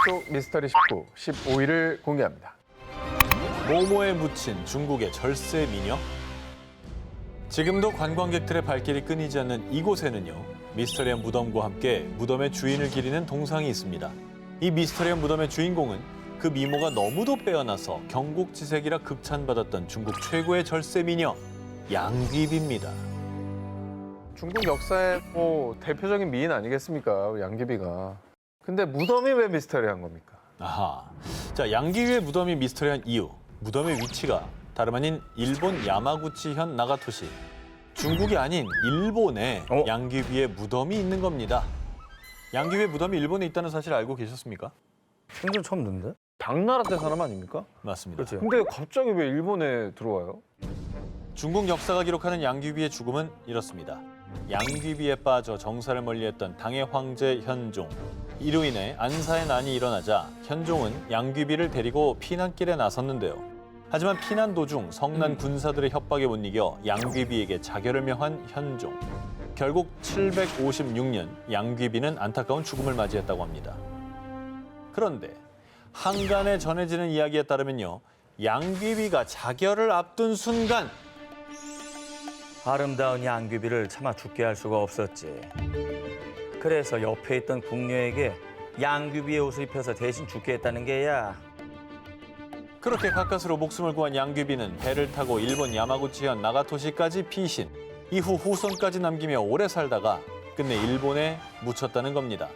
속 미스터리 19, 15일을 공개합니다. 모모에 묻힌 중국의 절세 미녀? 지금도 관광객들의 발길이 끊이지 않는 이곳에는요, 미스터리한 무덤과 함께 무덤의 주인을 기리는 동상이 있습니다. 이 미스터리한 무덤의 주인공은 그 미모가 너무도 빼어나서 경국지색이라 극찬받았던 중국 최고의 절세 미녀, 양귀비입니다. 중국 역사의 대표적인 미인 아니겠습니까? 양귀비가. 근데 무덤이 왜 미스터리한 겁니까? 아하. 자, 양귀비의 무덤이 미스터리한 이유. 무덤의 위치가 다름 아닌 일본 야마구치현 나가토시. 중국이 아닌 일본에 양귀비의 무덤이 있는 겁니다. 양귀비의 무덤이 일본에 있다는 사실 알고 계셨습니까? 생전 처음 듣는데? 당나라 때 사람 아닙니까? 맞습니다. 그렇지. 근데 갑자기 왜 일본에 들어와요? 중국 역사가 기록하는 양귀비의 죽음은 이렇습니다. 양귀비에 빠져 정사를 멀리했던 당의 황제 현종. 이로 인해 안사의 난이 일어나자 현종은 양귀비를 데리고 피난길에 나섰는데요. 하지만 피난 도중 성난 군사들의 협박에 못 이겨 양귀비에게 자결을 명한 현종. 결국 756년 양귀비는 안타까운 죽음을 맞이했다고 합니다. 그런데 한간에 전해지는 이야기에 따르면요, 양귀비가 자결을 앞둔 순간 아름다운 양귀비를 차마 죽게 할 수가 없었지. 그래서 옆에 있던 궁녀에게 양귀비의 옷을 입혀서 대신 죽게 했다는 게야. 그렇게 가까스로 목숨을 구한 양귀비는 배를 타고 일본 야마구치현 나가토시까지 피신, 이후 후손까지 남기며 오래 살다가 끝내 일본에 묻혔다는 겁니다.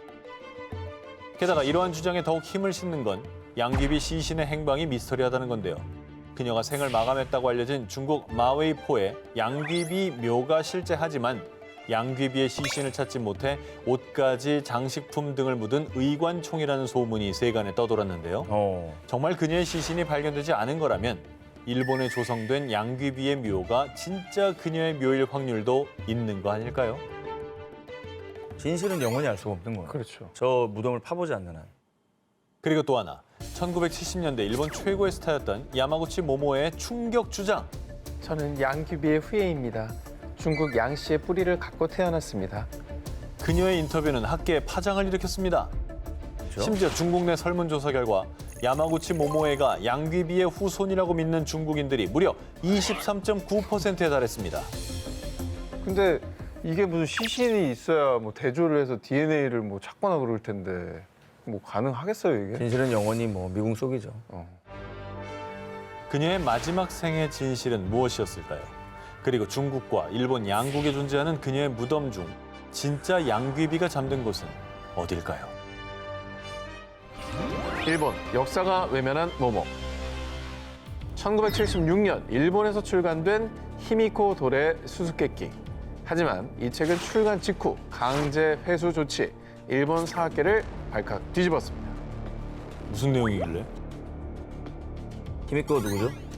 게다가 이러한 주장에 더욱 힘을 싣는 건 양귀비 시신의 행방이 미스터리하다는 건데요. 그녀가 생을 마감했다고 알려진 중국 마웨이포에 양귀비 묘가 실제하지만 양귀비의 시신을 찾지 못해 옷가지, 장식품 등을 묻은 의관총이라는 소문이 세간에 떠돌았는데요. 정말 그녀의 시신이 발견되지 않은 거라면 일본에 조성된 양귀비의 묘가 진짜 그녀의 묘일 확률도 있는 거 아닐까요? 진실은 영원히 알 수가 없는 거야. 그렇죠. 저 무덤을 파보지 않는 한. 그리고 또 하나, 1970년대 일본 최고의 스타였던 야마구치 모모의 충격 주장. 저는 양귀비의 후예입니다. 중국 양씨의 뿌리를 갖고 태어났습니다. 그녀의 인터뷰는 학계에 파장을 일으켰습니다. 그렇죠? 심지어 중국 내 설문조사 결과 야마구치 모모에가 양귀비의 후손이라고 믿는 중국인들이 무려 23.9%에 달했습니다. 근데 이게 무슨 시신이 있어야 대조를 해서 DNA를 찾거나 그럴 텐데 가능하겠어요, 이게? 진실은 영원히 미궁 속이죠. 그녀의 마지막 생의 진실은 무엇이었을까요? 그리고 중국과 일본 양국에 존재하는 그녀의 무덤 중 진짜 양귀비가 잠든 곳은 어딜까요? 일본, 역사가 외면한 모모. 1976년 일본에서 출간된 히미코 도레 수수께끼. 하지만 이 책은 출간 직후 강제 회수 조치, 일본 사학계를 발칵 뒤집었습니다. 무슨 내용이길래? 히미코가 누구죠?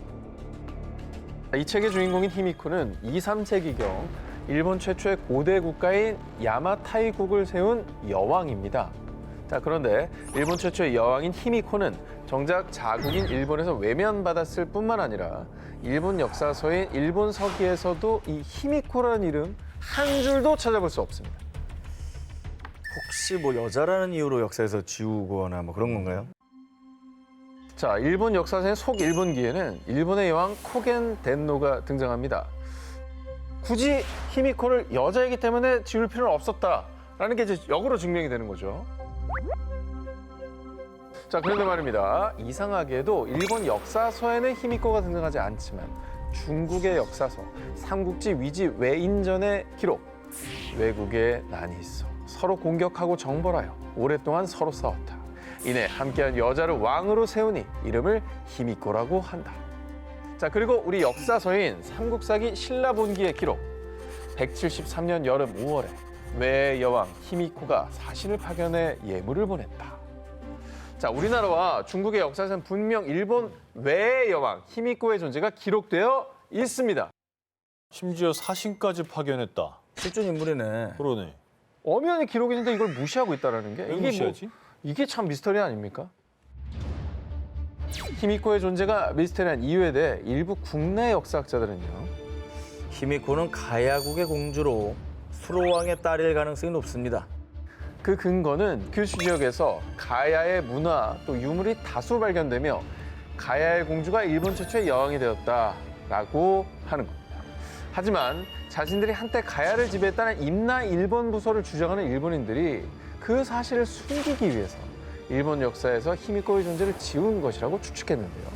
이 책의 주인공인 히미코는 2, 3세기경 일본 최초의 고대 국가인 야마타이국을 세운 여왕입니다. 자, 그런데 일본 최초의 여왕인 히미코는 정작 자국인 일본에서 외면받았을 뿐만 아니라 일본 역사서인 일본 서기에서도 이 히미코라는 이름 한 줄도 찾아볼 수 없습니다. 혹시 여자라는 이유로 역사에서 지우거나 그런 건가요? 자, 일본 역사서의 속일본기에는 일본의 여왕 코겐 덴노가 등장합니다. 굳이 히미코를 여자이기 때문에 지울 필요는 없었다라는 게 이제 역으로 증명이 되는 거죠. 자, 그런데 말입니다. 이상하게도 일본 역사서에는 히미코가 등장하지 않지만 중국의 역사서, 삼국지 위지 외인전의 기록, 외국의 난이 있어 서로 공격하고 정벌하여 오랫동안 서로 싸웠다. 이내 함께한 여자를 왕으로 세우니 이름을 히미코라고 한다. 자, 그리고 우리 역사서인 삼국사기 신라본기의 기록. 173년 여름 5월에 외의 여왕 히미코가 사신을 파견해 예물을 보냈다. 자, 우리나라와 중국의 역사에서는 분명 일본 외의 여왕 히미코의 존재가 기록되어 있습니다. 심지어 사신까지 파견했다. 실존 인물이네. 그러네. 엄연히 기록이 있는데 이걸 무시하고 있다는 게 왜 무시하지? 이게 참 미스터리 아닙니까? 히미코의 존재가 미스터리한 이유에 대해 일부 국내 역사학자들은요. 히미코는 가야국의 공주로 수로왕의 딸일 가능성이 높습니다. 그 근거는 규슈 지역에서 가야의 문화 또 유물이 다수 발견되며 가야의 공주가 일본 최초의 여왕이 되었다라고 하는 겁니다. 하지만 자신들이 한때 가야를 지배했다는 임나 일본 부서를 주장하는 일본인들이 그 사실을 숨기기 위해서 일본 역사에서 히미코의 존재를 지운 것이라고 추측했는데요.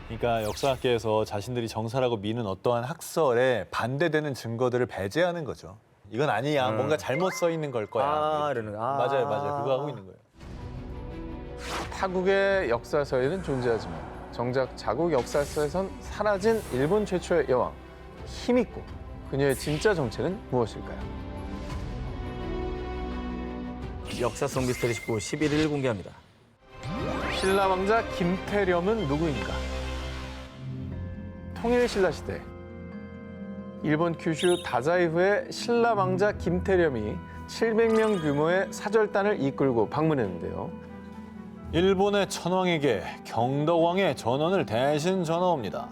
그러니까 역사학계에서 자신들이 정사라고 미는 어떠한 학설에 반대되는 증거들을 배제하는 거죠. 이건 아니야. 뭔가 잘못 써 있는 걸 거야. 이러는. 맞아요. 그거 하고 있는 거예요. 타국의 역사서에는 존재하지만 정작 자국 역사서에선 사라진 일본 최초의 여왕 히미코. 그녀의 진짜 정체는 무엇일까요? 역사 속 미스터리 19 11일 공개합니다. 신라 왕자 김태렴은 누구인가? 통일 신라 시대 일본 규슈 다자이 후에 신라 왕자 김태렴이 700명 규모의 사절단을 이끌고 방문했는데요. 일본의 천황에게 경덕왕의 전원을 대신 전하옵니다.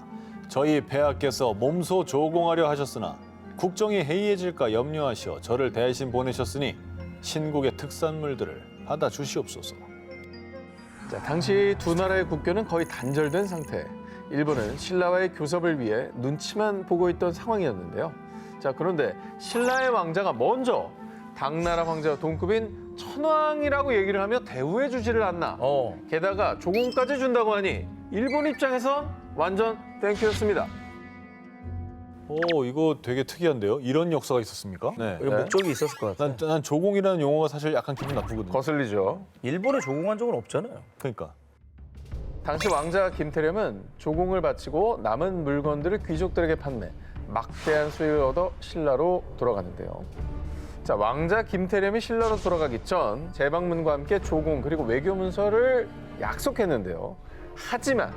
저희 폐하께서 몸소 조공하려 하셨으나 국정이 해이해질까 염려하시어 저를 대신 보내셨으니 신국의 특산물들을 받아 주시옵소서. 자, 당시 두 나라의 국교는 거의 단절된 상태. 일본은 신라와의 교섭을 위해 눈치만 보고 있던 상황이었는데요. 자, 그런데 신라의 왕자가 먼저 당나라 왕자와 동급인 천황이라고 얘기를 하며 대우해주지를 않나. 게다가 조공까지 준다고 하니 일본 입장에선 완전 땡큐였습니다. 오, 이거 되게 특이한데요? 이런 역사가 있었습니까? 네. 이거 목적이 있었을 것 같아. 난 조공이라는 용어가 사실 약간 기분 나쁘거든요. 거슬리죠. 일본에 조공한 적은 없잖아요. 그러니까. 당시 왕자 김태렴은 조공을 바치고 남은 물건들을 귀족들에게 판매, 막대한 수익을 얻어 신라로 돌아가는데요. 자, 왕자 김태렴이 신라로 돌아가기 전 재방문과 함께 조공 그리고 외교 문서를 약속했는데요. 하지만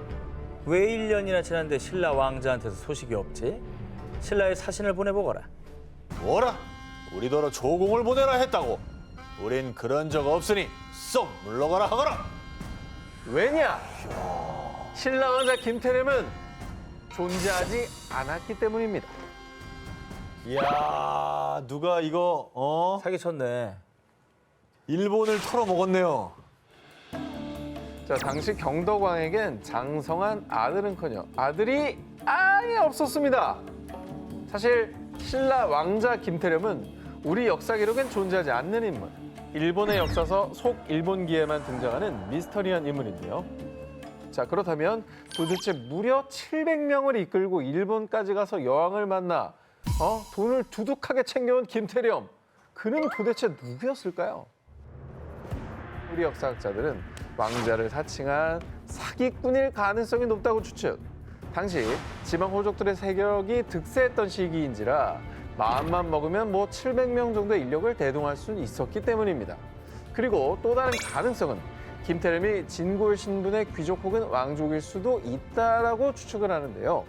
왜 1년이나 지났는데 신라 왕자한테서 소식이 없지? 신라의 사신을 보내보거라. 뭐라? 우리더러 조공을 보내라 했다고. 우린 그런 적 없으니 쏙 물러가라 하거라. 왜냐? 신라 왕자 김태렴은 존재하지 않았기 때문입니다. 이야, 누가 이거 사기쳤네. 일본을 털어먹었네요. 자, 당시 경덕왕에겐 장성한 아들은커녕 아들이 아예 없었습니다. 사실 신라 왕자 김태렴은 우리 역사 기록엔 존재하지 않는 인물. 일본의 역사서 속일본기에만 등장하는 미스터리한 인물인데요. 자, 그렇다면 도대체 무려 700명을 이끌고 일본까지 가서 여왕을 만나 돈을 두둑하게 챙겨온 김태렴. 그는 도대체 누구였을까요? 우리 역사학자들은 왕자를 사칭한 사기꾼일 가능성이 높다고 추측. 당시 지방 호족들의 세력이 득세했던 시기인지라 마음만 먹으면 700명 정도의 인력을 대동할 수 있었기 때문입니다. 그리고 또 다른 가능성은 김태렴이 진골 신분의 귀족 혹은 왕족일 수도 있다라고 추측을 하는데요.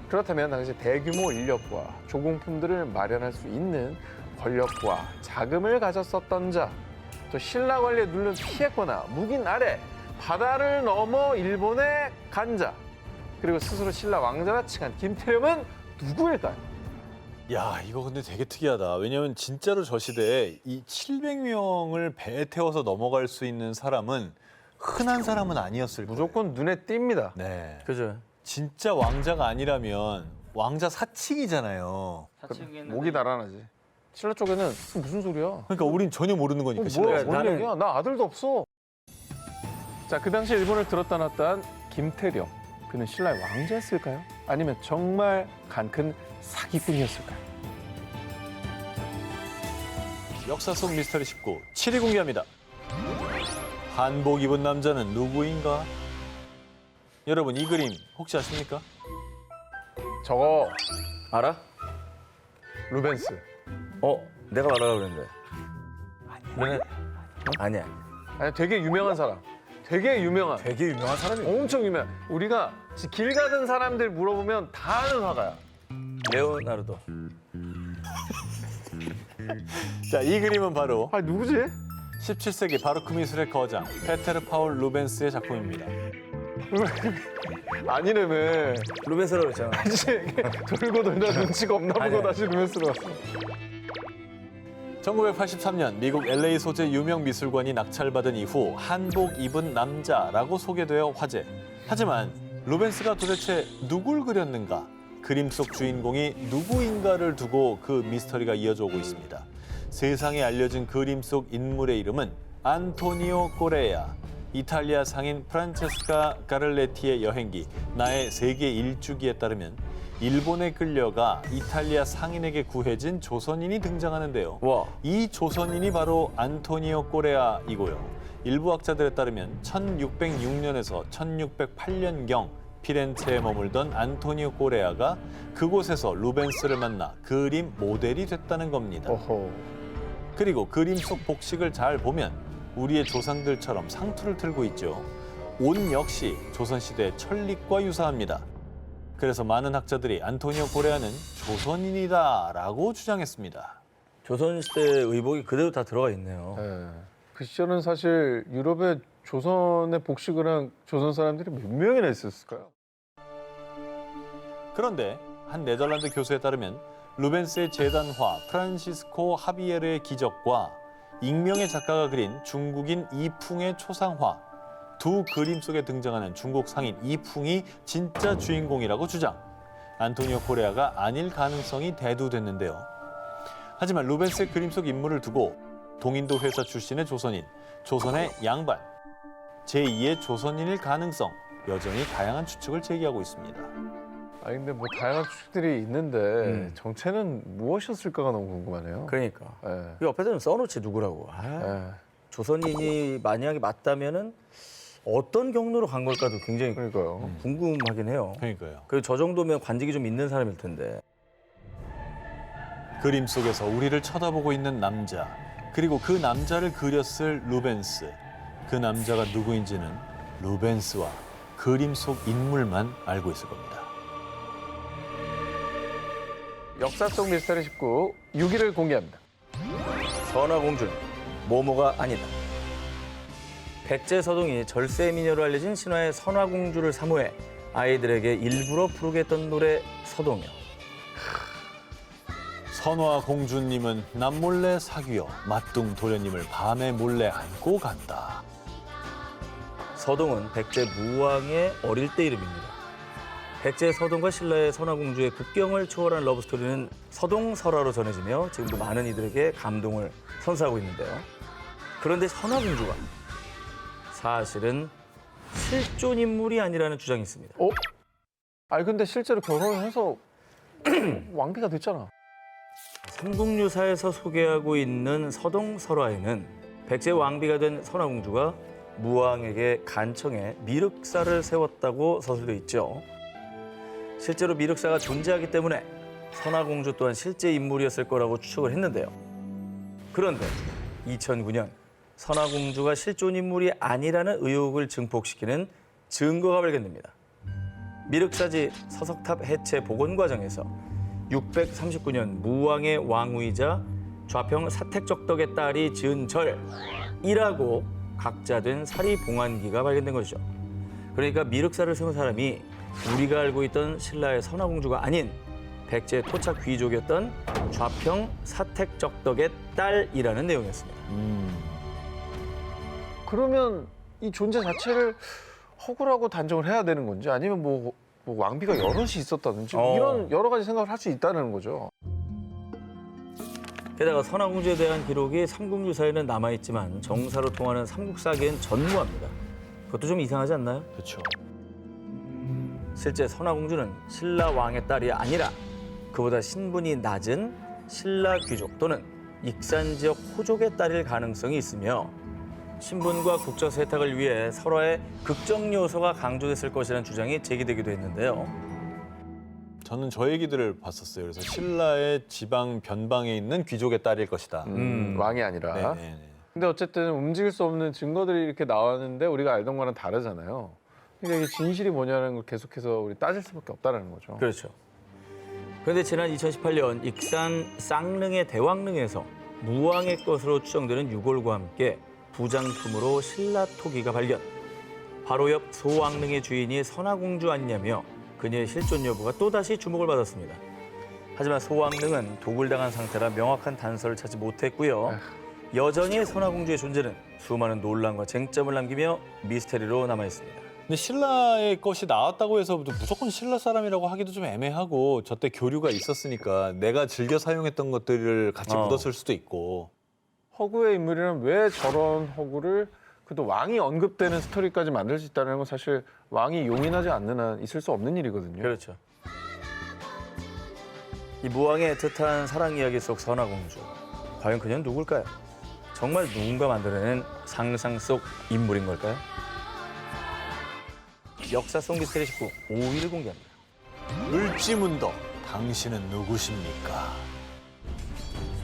그렇다면 당시 대규모 인력과 조공품들을 마련할 수 있는 권력과 자금을 가졌었던 자, 또 신라 관리에 눌려 피했거나 묵인 아래 바다를 넘어 일본에 간 자, 그리고 스스로 신라 왕자라 칭한 김태렴은 누구일까요? 야, 이거 근데 되게 특이하다. 왜냐면 진짜로 저 시대에 이 700명을 배에 태워서 넘어갈 수 있는 사람은 흔한 사람은 아니었을 거예요. 무조건 눈에 띕니다. 네. 그죠? 진짜 왕자가 아니라면 왕자 사칭이잖아요. 목이 달아나지. 신라 쪽에는 무슨 소리야? 그러니까 우린 전혀 모르는 거니까. 뭐야? 신라에서. 뭔 나는- 얘기야? 나 아들도 없어. 자, 그 당시 일본을 들었다 놨다 한 김태렴. 그는 신라의 왕자였을까요? 아니면 정말 간큰 사기꾼이었을까요? 역사 속 미스터리 19 7위 공개합니다. 한복 입은 남자는 누구인가? 여러분, 이 그림 혹시 아십니까? 저거 알아? 루벤스. 내가 말하려고 그랬는데. 아니야. 아니, 되게 유명한 사람. 되게 유명한. 되게 유명한 사람이야. 엄청 유명. 우리가 길 가던 사람들 물어보면 다 아는 화가야. 레오나르도. 자, 이 그림은 바로 아, 누구지? 17세기 바로크 미술의 거장 페테르 파울 루벤스의 작품입니다. 아니라며. 루벤스라고 그랬잖아. 다시 돌고 돌다 눈치가 없나 보고 아니야. 다시 루벤스로 왔어. 1983년 미국 LA 소재 유명 미술관이 낙찰받은 이후 한복 입은 남자라고 소개되어 화제. 하지만 루벤스가 도대체 누굴 그렸는가? 그림 속 주인공이 누구인가를 두고 그 미스터리가 이어져 오고 있습니다. 세상에 알려진 그림 속 인물의 이름은 안토니오 꼬레아. 이탈리아 상인 프란체스카 가를레티의 여행기 나의 세계 일주기에 따르면 일본에 끌려가 이탈리아 상인에게 구해진 조선인이 등장하는데요. 와. 이 조선인이 바로 안토니오 꼬레아이고요. 일부 학자들에 따르면 1606년에서 1608년경 피렌체에 머물던 안토니오 꼬레아가 그곳에서 루벤스를 만나 그림 모델이 됐다는 겁니다. 어허. 그리고 그림 속 복식을 잘 보면 우리의 조상들처럼 상투를 틀고 있죠. 옷 역시 조선시대의 철립과 유사합니다. 그래서 많은 학자들이 안토니오 꼬레아는 조선인이다라고 주장했습니다. 조선시대 의복이 그대로 다 들어가 있네요. 예. 그 시절은 사실 유럽에 조선의 복식을 한 조선 사람들이 몇 명이나 있었을까요? 그런데 한 네덜란드 교수에 따르면 루벤스의 재단화 프란시스코 하비에르의 기적과 익명의 작가가 그린 중국인 이풍의 초상화 두 그림 속에 등장하는 중국 상인 이풍이 진짜 주인공이라고 주장. 안토니오 꼬레아가 아닐 가능성이 대두됐는데요. 하지만 루벤스의 그림 속 인물을 두고 동인도 회사 출신의 조선인, 조선의 양반, 제2의 조선인일 가능성 여전히 다양한 추측을 제기하고 있습니다. 아 근데 뭐 다양한 추측들이 있는데 정체는 무엇이었을까가 너무 궁금하네요. 그러니까. 예. 그 옆에서는 써놓지 누구라고. 아, 예. 조선인이 만약에 맞다면은 어떤 경로로 간 걸까도 굉장히 그러니까요. 궁금하긴 해요. 그러니까요. 그 저 정도면 관직이 좀 있는 사람일 텐데. 그림 속에서 우리를 쳐다보고 있는 남자, 그리고 그 남자를 그렸을 루벤스. 그 남자가 누구인지는 루벤스와 그림 속 인물만 알고 있을 겁니다. 역사 속 미스터리 19 6위를 공개합니다. 선화공주는 모모가 아니다. 백제서동이 절세 미녀로 알려진 신화의 선화공주를 사모해 아이들에게 일부러 부르게 했던 노래 서동요. 선화 공주님은 남몰래 사귀어 맞둥 도련님을 밤에 몰래 안고 갔다. 서동은 백제 무왕의 어릴 때 이름입니다. 백제 서동과 신라의 선화공주의 국경을 초월한 러브스토리는 서동설화로 전해지며 지금도 많은 이들에게 감동을 선사하고 있는데요. 그런데 선화공주가 사실은 실존 인물이 아니라는 주장이 있습니다. 어? 아니 근데 실제로 결혼을 해서 왕비가 됐잖아. 삼국유사에서 소개하고 있는 서동설화에는 백제 왕비가 된 선화공주가 무왕에게 간청해 미륵사를 세웠다고 서술돼 있죠. 실제로 미륵사가 존재하기 때문에 선화공주 또한 실제 인물이었을 거라고 추측을 했는데요. 그런데 2009년 선화공주가 실존 인물이 아니라는 의혹을 증폭시키는 증거가 발견됩니다. 미륵사지 서석탑 해체 복원 과정에서 639년 무왕의 왕후이자 좌평 사택적덕의 딸이 지은 절이라고 각자된 사리봉안기가 발견된 것이죠. 그러니까 미륵사를 세운 사람이 우리가 알고 있던 신라의 선화공주가 아닌 백제 토착 귀족이었던 좌평 사택적덕의 딸이라는 내용이었습니다. 그러면 이 존재 자체를 허구라고 단정을 해야 되는 건지 아니면 뭐 왕비가 여럿이 있었다든지 이런 여러 가지 생각을 할 수 있다는 거죠. 게다가 선화공주에 대한 기록이 삼국유사에는 남아있지만 정사로 통하는 삼국사기엔 전무합니다. 그것도 좀 이상하지 않나요? 그렇죠. 실제 선화공주는 신라 왕의 딸이 아니라 그보다 신분이 낮은 신라 귀족 또는 익산 지역 호족의 딸일 가능성이 있으며 신분과 국적 세탁을 위해 설화의 극적 요소가 강조됐을 것이라는 주장이 제기되기도 했는데요. 저는 저 얘기들을 봤었어요. 그래서 신라의 지방 변방에 있는 귀족의 딸일 것이다. 왕이 아니라. 네네네. 근데 어쨌든 움직일 수 없는 증거들이 이렇게 나왔는데 우리가 알던 거랑 다르잖아요. 그러니까 이게 진실이 뭐냐는 걸 계속해서 우리 따질 수밖에 없다는 거죠. 그렇죠. 그런데 지난 2018년 익산 쌍릉의 대왕릉에서 무왕의 것으로 추정되는 유골과 함께 부장품으로 신라 토기가 발견. 바로 옆 소왕릉의 주인이 선화공주 아니냐며 그녀의 실존 여부가 또다시 주목을 받았습니다. 하지만 소왕릉은 도굴당한 상태라 명확한 단서를 찾지 못했고요. 여전히 선화공주의 존재는 수많은 논란과 쟁점을 남기며 미스테리로 남아 있습니다. 근데 신라의 것이 나왔다고 해서 무조건 신라 사람이라고 하기도 좀 애매하고 저때 교류가 있었으니까 내가 즐겨 사용했던 것들을 같이 묻었을 수도 있고. 허구의 인물이란 왜 저런 허구를 그래도 왕이 언급되는 스토리까지 만들 수 있다는 건 사실 왕이 용인하지 않는 한 있을 수 없는 일이거든요. 그렇죠. 이 무왕의 애틋한 사랑 이야기 속 선화공주. 과연 그녀는 누굴까요? 정말 누군가 만들어낸 상상 속 인물인 걸까요? 역사 속 미스테리 19 5위를 공개합니다. 을지문덕, 당신은 누구십니까?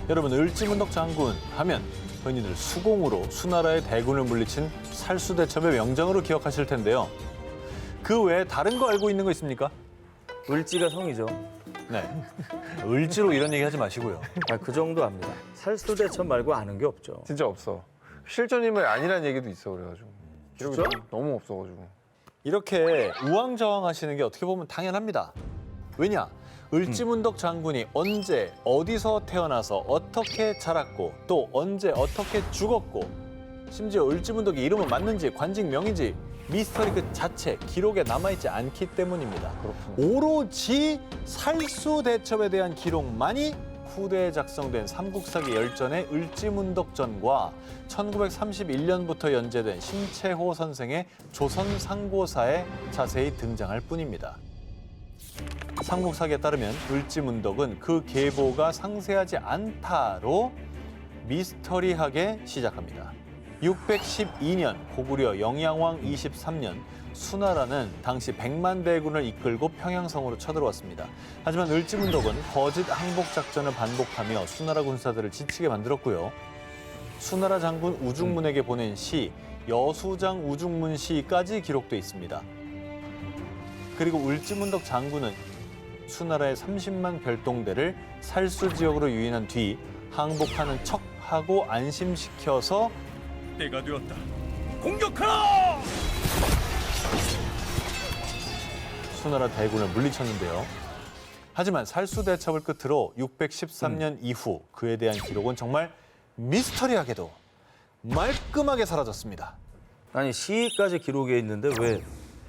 여러분, 을지문덕 장군 하면 흔히들 수공으로 수나라의 대군을 물리친 살수대첩의 명장으로 기억하실 텐데요. 그 외에 다른 거 알고 있는 거 있습니까? 을지가 성이죠. 네. 을지로 이런 얘기 하지 마시고요. 그 정도 압니다. 살수대첩 말고 아는 게 없죠. 진짜 없어. 실존 인물 아니란 얘기도 있어 그래가지고. 기록이 진짜? 너무 없어가지고. 이렇게 우왕좌왕 하시는 게 어떻게 보면 당연합니다. 왜냐? 을지문덕 장군이 언제, 어디서 태어나서 어떻게 자랐고 또 언제 어떻게 죽었고 심지어 을지문덕의 이름은 맞는지 관직명인지 미스터리 그 자체 기록에 남아있지 않기 때문입니다. 그렇군요. 오로지 살수대첩에 대한 기록만이 후대에 작성된 삼국사기 열전의 을지문덕전과 1931년부터 연재된 심채호 선생의 조선상고사에 자세히 등장할 뿐입니다. 삼국사기에 따르면 을지문덕은 그 계보가 상세하지 않다로 미스터리하게 시작합니다. 612년 고구려 영양왕 23년 수나라는 당시 100만 대군을 이끌고 평양성으로 쳐들어왔습니다. 하지만 을지문덕은 거짓 항복 작전을 반복하며 수나라 군사들을 지치게 만들었고요. 수나라 장군 우중문에게 보낸 시 여수장 우중문 시까지 기록돼 있습니다. 그리고 을지문덕 장군은 수나라의 30만 별동대를 살수 지역으로 유인한 뒤 항복하는 척하고 안심시켜서 때가 되었다. 공격하라! 수나라 대군을 물리쳤는데요. 하지만 살수대첩을 끝으로 613년 이후 그에 대한 기록은 정말 미스터리하게도 말끔하게 사라졌습니다. 아니 시까지 기록에 있는데 왜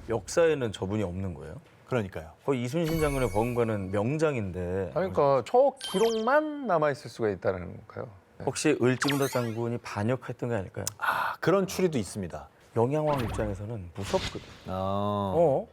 역사에는 저분이 없는 거예요? 그러니까요. 거의 이순신 장군의 버금가는 명장인데 그러니까 저 기록만 남아있을 수가 있다는 건가요? 혹시 을지문덕 장군이 반역했던 게 아닐까요? 아, 그런 추리도 있습니다. 영양왕 입장에서는 무섭거든. 어.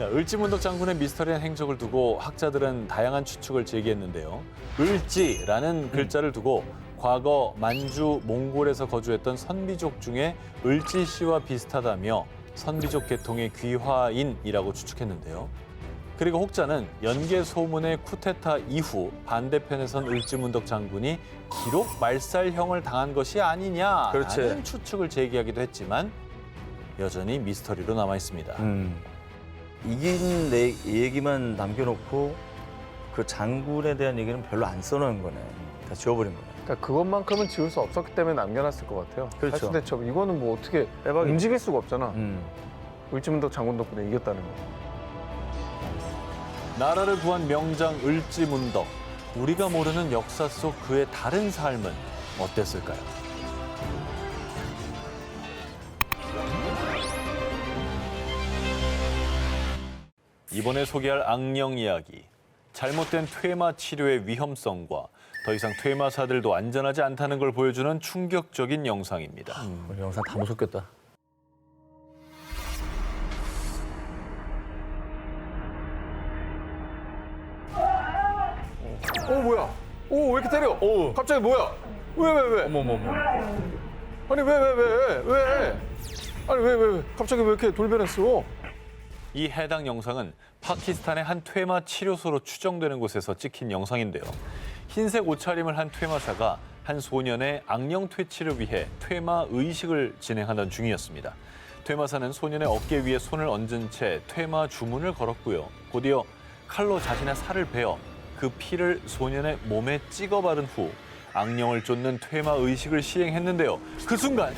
을지문덕 장군의 미스터리한 행적을 두고 학자들은 다양한 추측을 제기했는데요. 을지라는 글자를 두고 과거 만주, 몽골에서 거주했던 선비족 중에 을지 씨와 비슷하다며 선비족 계통의 귀화인이라고 추측했는데요. 그리고 혹자는 연개 소문의 쿠데타 이후 반대편에선 을지문덕 장군이 기록 말살형을 당한 것이 아니냐라는 그렇지. 추측을 제기하기도 했지만 여전히 미스터리로 남아 있습니다. 이긴 내 얘기만 남겨놓고 그 장군에 대한 얘기는 별로 안 써놓은 거네. 다 지워버린 거네. 그러니까 그것만큼은 지울 수 없었기 때문에 남겨놨을 것 같아요. 그렇죠. 살수대첩 이거는 뭐 어떻게 빼박이. 움직일 수가 없잖아. 음. 을지문덕 장군 덕분에 이겼다는 거. 나라를 구한 명장 을지문덕. 우리가 모르는 역사 속 그의 다른 삶은 어땠을까요? 이번에 소개할 악령 이야기. 잘못된 퇴마 치료의 위험성과 더 이상 퇴마사들도 안전하지 않다는 걸 보여주는 충격적인 영상입니다. 오늘 영상 다 무섭겠다. 뭐야? 왜 이렇게 때려? 갑자기 뭐야? 왜? 어머머머. 아니 왜? 아니 왜? 갑자기 왜 이렇게 돌변했어? 이 해당 영상은 파키스탄의 한 퇴마 치료소로 추정되는 곳에서 찍힌 영상인데요. 흰색 옷차림을 한 퇴마사가 한 소년의 악령 퇴치를 위해 퇴마 의식을 진행하던 중이었습니다. 퇴마사는 소년의 어깨 위에 손을 얹은 채 퇴마 주문을 걸었고요. 곧이어 칼로 자신의 살을 베어 그 피를 소년의 몸에 찍어 바른 후 악령을 쫓는 퇴마 의식을 시행했는데요. 그 순간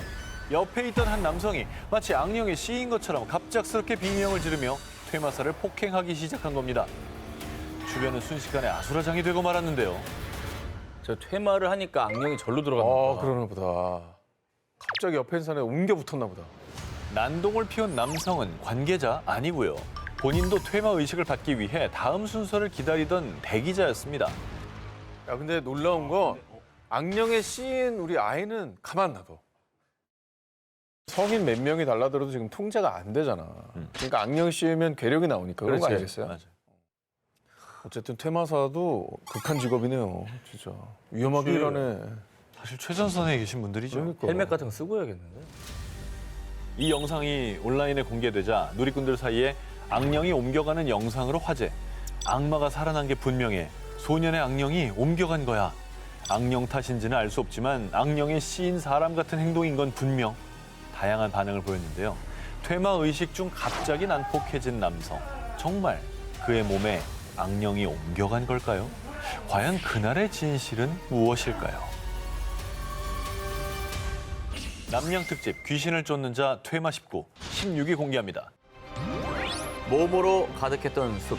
옆에 있던 한 남성이 마치 악령에 씌인 것처럼 갑작스럽게 비명을 지르며 퇴마사를 폭행하기 시작한 겁니다. 주변은 순식간에 아수라장이 되고 말았는데요. 저 퇴마를 하니까 악령이 절로 들어갑니다. 그러나 보다. 갑자기 옆에 있는 사람에 옮겨 붙었나 보다. 난동을 피운 남성은 관계자 아니고요. 본인도 퇴마 의식을 받기 위해 다음 순서를 기다리던 대기자였습니다. 야, 근데 놀라운 거 악령에 씌인 우리 아이는 가만 놔둬. 성인 몇 명이 달라들어도 지금 통제가 안 되잖아. 그러니까 악령이 씌우면 괴력이 나오니까 그런 거 그렇지. 아니겠어요? 맞아요. 어쨌든 퇴마사도 극한 직업이네요. 진짜 위험하게 일하네. 사실 최전선에 계신 분들이죠. 그러니까. 헬멧 같은 거 쓰고 해야겠는데. 이 영상이 온라인에 공개되자 누리꾼들 사이에 악령이 옮겨가는 영상으로 화제. 악마가 살아난 게 분명해. 소년의 악령이 옮겨간 거야. 악령 탓인지는 알 수 없지만 악령에 씌인 사람 같은 행동인 건 분명. 다양한 반응을 보였는데요. 퇴마 의식 중 갑자기 난폭해진 남성. 정말 그의 몸에 악령이 옮겨간 걸까요? 과연 그날의 진실은 무엇일까요? 남양 특집 귀신을 쫓는 자 퇴마 19, 16위 공개합니다. 몸으로 가득했던 숲.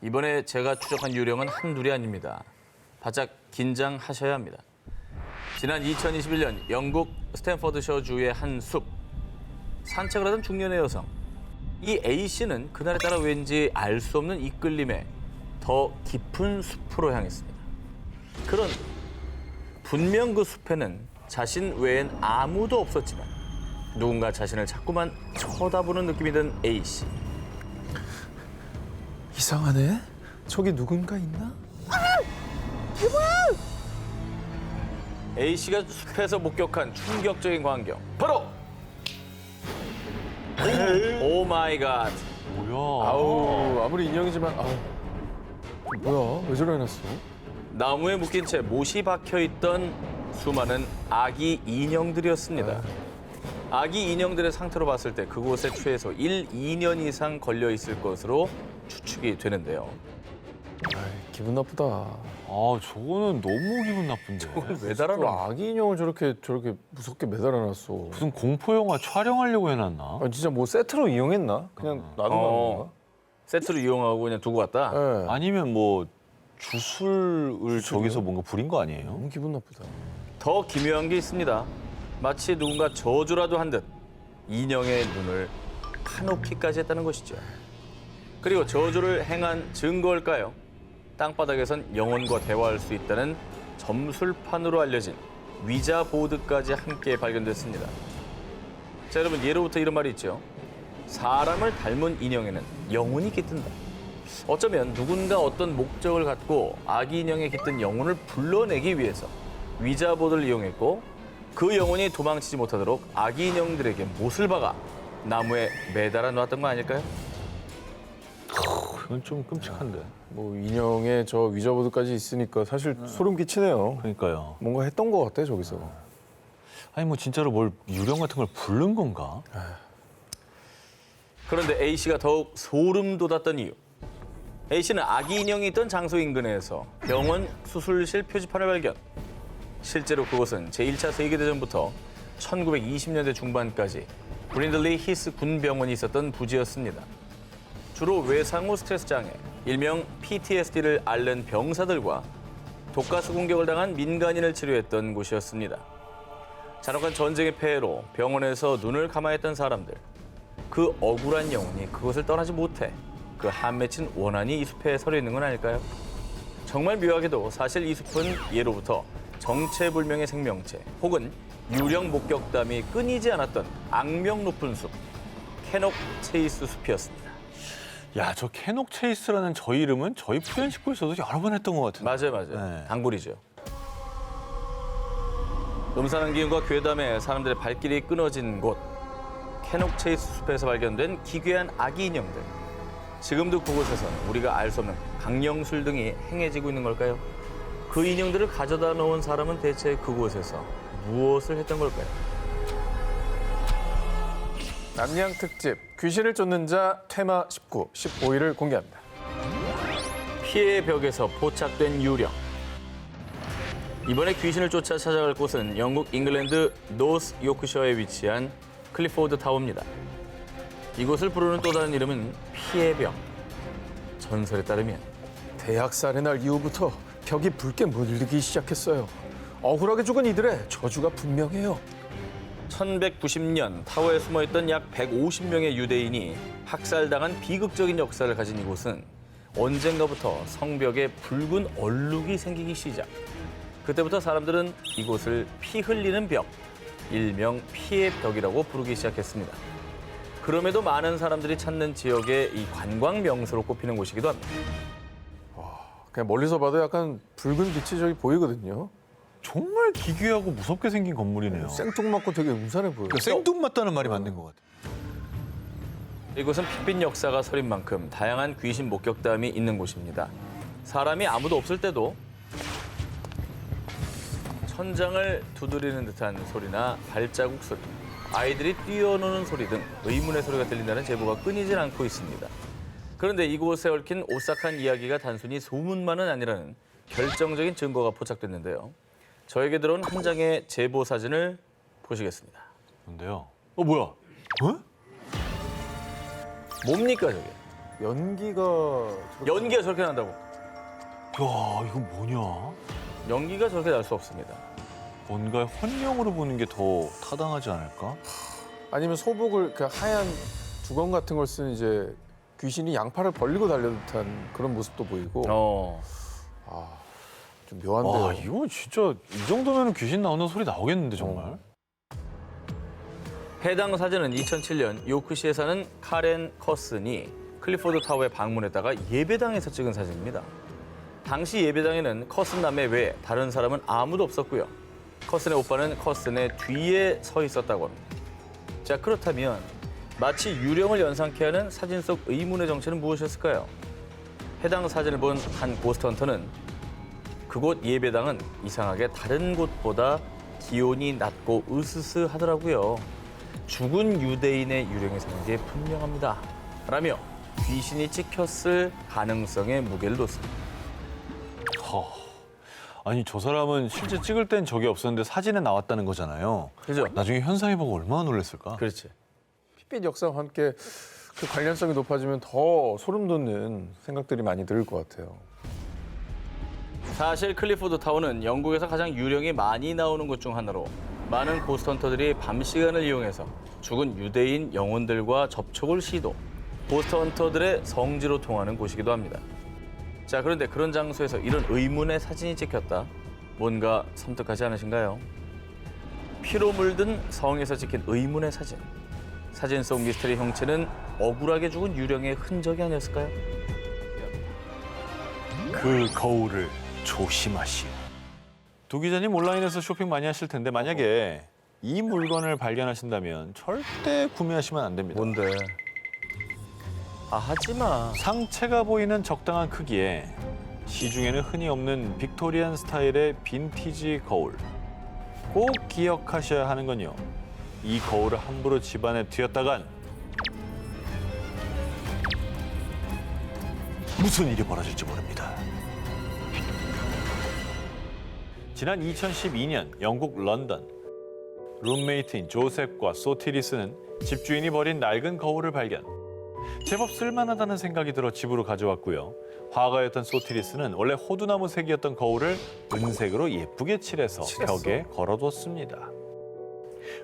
이번에 제가 추적한 유령은 한둘이 아닙니다. 바짝 긴장하셔야 합니다. 지난 2021년 영국 스탠퍼드셔주의 한 숲. 산책을 하던 중년의 여성. 이 A씨는 그날에 따라 왠지 알 수 없는 이끌림에 더 깊은 숲으로 향했습니다. 그런데 분명 그 숲에는 자신 외엔 아무도 없었지만 누군가 자신을 자꾸만 쳐다보는 느낌이 든 A씨. 이상하네. 저기 누군가 있나? A씨가 숲에서 목격한 충격적인 광경. 바로 오 마이 갓. 뭐야? 아우 아무리 인형이지만 뭐야 왜 저래 놨어? 나무에 묶인 채 못이 박혀 있던 수많은 아기 인형들이었습니다. 아기 인형들의 상태로 봤을 때 그곳에 최소 1, 2년 이상 걸려 있을 것으로 추측이 되는데요. 기분 나쁘다. 아, 저거는 너무 기분 나쁜데. 왜 또 달아놔? 아기 인형을 저렇게 무섭게 매달아놨어. 무슨 공포 영화 촬영하려고 해놨나? 진짜 뭐 세트로 이용했나? 그냥 놔둔 건가? 세트로 이용하고 그냥 두고 갔다. 네. 아니면 뭐 주술을 저기서 뭔가 부린 거 아니에요? 너무 기분 나쁘다. 더 기묘한 게 있습니다. 마치 누군가 저주라도 한 듯 인형의 눈을 파놓기까지 했다는 것이죠. 그리고 저주를 행한 증거일까요? 땅바닥에선 영혼과 대화할 수 있다는 점술판으로 알려진 위자 보드까지 함께 발견됐습니다. 자, 여러분 예로부터 이런 말이 있죠. 사람을 닮은 인형에는 영혼이 깃든다. 어쩌면 누군가 어떤 목적을 갖고 아기 인형에 깃든 영혼을 불러내기 위해서 위자 보드를 이용했고 그 영혼이 도망치지 못하도록 아기 인형들에게 못을 박아 나무에 매달아 놓았던 거 아닐까요? 그건 좀 끔찍한데. 뭐 인형에 저 위저보드까지 있으니까 사실 소름 끼치네요. 그러니까요. 뭔가 했던 것 같아 저기서. 아니 뭐 진짜로 뭘 유령 같은 걸 부른 건가? 그런데 A씨가 더욱 소름 돋았던 이유. A씨는 아기 인형이 있던 장소 인근에서 병원 수술실 표지판을 발견. 실제로 그곳은 제1차 세계대전부터 1920년대 중반까지 브린들리 히스 군병원이 있었던 부지였습니다. 주로 외상 후 스트레스 장애, 일명 PTSD를 앓는 병사들과 독가스 공격을 당한 민간인을 치료했던 곳이었습니다. 잔혹한 전쟁의 폐해로 병원에서 눈을 감아했던 사람들. 그 억울한 영혼이 그곳을 떠나지 못해 그 한 맺힌 원한이 이 숲에 서려 있는 건 아닐까요? 정말 묘하게도 사실 이 숲은 예로부터 정체불명의 생명체 혹은 유령 목격담이 끊이지 않았던 악명 높은 숲, 캐녹 체이스 숲이었습니다. 야, 저 캐녹 체이스라는 저 이름은 저희 푸현 식구에서도 여러 번 했던 것 같은데. 맞아요. 네. 단골이죠. 음산한 기운과 괴담에 사람들의 발길이 끊어진 곳, 캐녹 체이스 숲에서 발견된 기괴한 아기 인형들. 지금도 그곳에서는 우리가 알 수 없는 강령술 등이 행해지고 있는 걸까요? 그 인형들을 가져다 놓은 사람은 대체 그곳에서 무엇을 했던 걸까요? 남양 특집 귀신을 쫓는 자 퇴마 19, 15위를 공개합니다. 피해의 벽에서 포착된 유령. 이번에 귀신을 쫓아 찾아갈 곳은 영국 잉글랜드 노스 요크셔에 위치한 클리포드 타워입니다. 이곳을 부르는 또 다른 이름은 피해의 벽. 전설에 따르면 대학살의 날 이후부터 벽이 붉게 물리기 시작했어요. 억울하게 죽은 이들의 저주가 분명해요. 1190년 타워에 숨어있던 약 150명의 유대인이 학살당한 비극적인 역사를 가진 이곳은 언젠가부터 성벽에 붉은 얼룩이 생기기 시작. 그때부터 사람들은 이곳을 피 흘리는 벽, 일명 피의 벽이라고 부르기 시작했습니다. 그럼에도 많은 사람들이 찾는 지역의 이 관광 명소로 꼽히는 곳이기도 합니다. 그냥 멀리서 봐도 약간 붉은 빛이 저기 보이거든요. 정말 기괴하고 무섭게 생긴 건물이네요. 생뚱맞고 되게 음산해 보여요. 생뚱맞다는 말이 맞는 것 같아요. 이곳은 핏빛 역사가 서린 만큼 다양한 귀신 목격담이 있는 곳입니다. 사람이 아무도 없을 때도 천장을 두드리는 듯한 소리나 발자국 소리, 아이들이 뛰어노는 소리 등 의문의 소리가 들린다는 제보가 끊이질 않고 있습니다. 그런데 이곳에 얽힌 오싹한 이야기가 단순히 소문만은 아니라는 결정적인 증거가 포착됐는데요. 저에게 들어온 한 장의 제보 사진을 보시겠습니다. 뭔데요? 뭐야? 뭡니까 저게? 연기가 연기가 저렇게 난다고? 야, 이거 뭐냐? 연기가 저렇게 날 수 없습니다. 뭔가 혼명으로 보는 게 더 타당하지 않을까? 아니면 소복을 그 하얀 두건 같은 걸 쓴 이제 귀신이 양팔을 벌리고 달려듯한 그런 모습도 보이고 좀 묘한데요. 와, 이거 진짜 이 정도면 귀신 나오는 소리 나오겠는데 정말? 해당 사진은 2007년 요크시에 사는 카렌 커슨이 클리포드 타워에 방문했다가 예배당에서 찍은 사진입니다. 당시 예배당에는 커슨 남매 외에 다른 사람은 아무도 없었고요. 커슨의 오빠는 커슨의 뒤에 서 있었다고 합니다. 자, 그렇다면 마치 유령을 연상케 하는 사진 속 의문의 정체는 무엇이었을까요? 해당 사진을 본 한 고스트헌터는 그곳 예배당은 이상하게 다른 곳보다 기온이 낮고 으스스하더라고요. 죽은 유대인의 유령이 사는 게 분명합니다. 라며 귀신이 찍혔을 가능성에 무게를 뒀습니다. 아니, 저 사람은 실제 찍을 땐 적이 없었는데 사진에 나왔다는 거잖아요. 그죠? 나중에 현상해 보고 얼마나 놀랐을까? 그렇지. 핏빛 역사와 함께 그 관련성이 높아지면 더 소름 돋는 생각들이 많이 들 것 같아요. 사실 클리포드 타워는 영국에서 가장 유령이 많이 나오는 곳 중 하나로 많은 고스트헌터들이 밤 시간을 이용해서 죽은 유대인 영혼들과 접촉을 시도, 고스트헌터들의 성지로 통하는 곳이기도 합니다. 자, 그런데 그런 장소에서 이런 의문의 사진이 찍혔다. 뭔가 섬뜩하지 않으신가요? 피로 물든 성에서 찍힌 의문의 사진. 사진 속 미스터리 형체는 억울하게 죽은 유령의 흔적이 아니었을까요? 그 거울을 조심하시오. 두 기자님 온라인에서 쇼핑 많이 하실 텐데 만약에 이 물건을 발견하신다면 절대 구매하시면 안 됩니다. 뭔데? 아, 하지 마. 상체가 보이는 적당한 크기에 시중에는 흔히 없는 빅토리안 스타일의 빈티지 거울. 꼭 기억하셔야 하는 건요. 이 거울을 함부로 집안에 두었다간 무슨 일이 벌어질지 모릅니다. 지난 2012년 영국 런던. 룸메이트인 조셉과 소티리스는 집주인이 버린 낡은 거울을 발견. 제법 쓸만하다는 생각이 들어 집으로 가져왔고요. 화가였던 소티리스는 원래 호두나무 색이었던 거울을 은색으로 예쁘게 칠해서 벽에 걸어뒀습니다.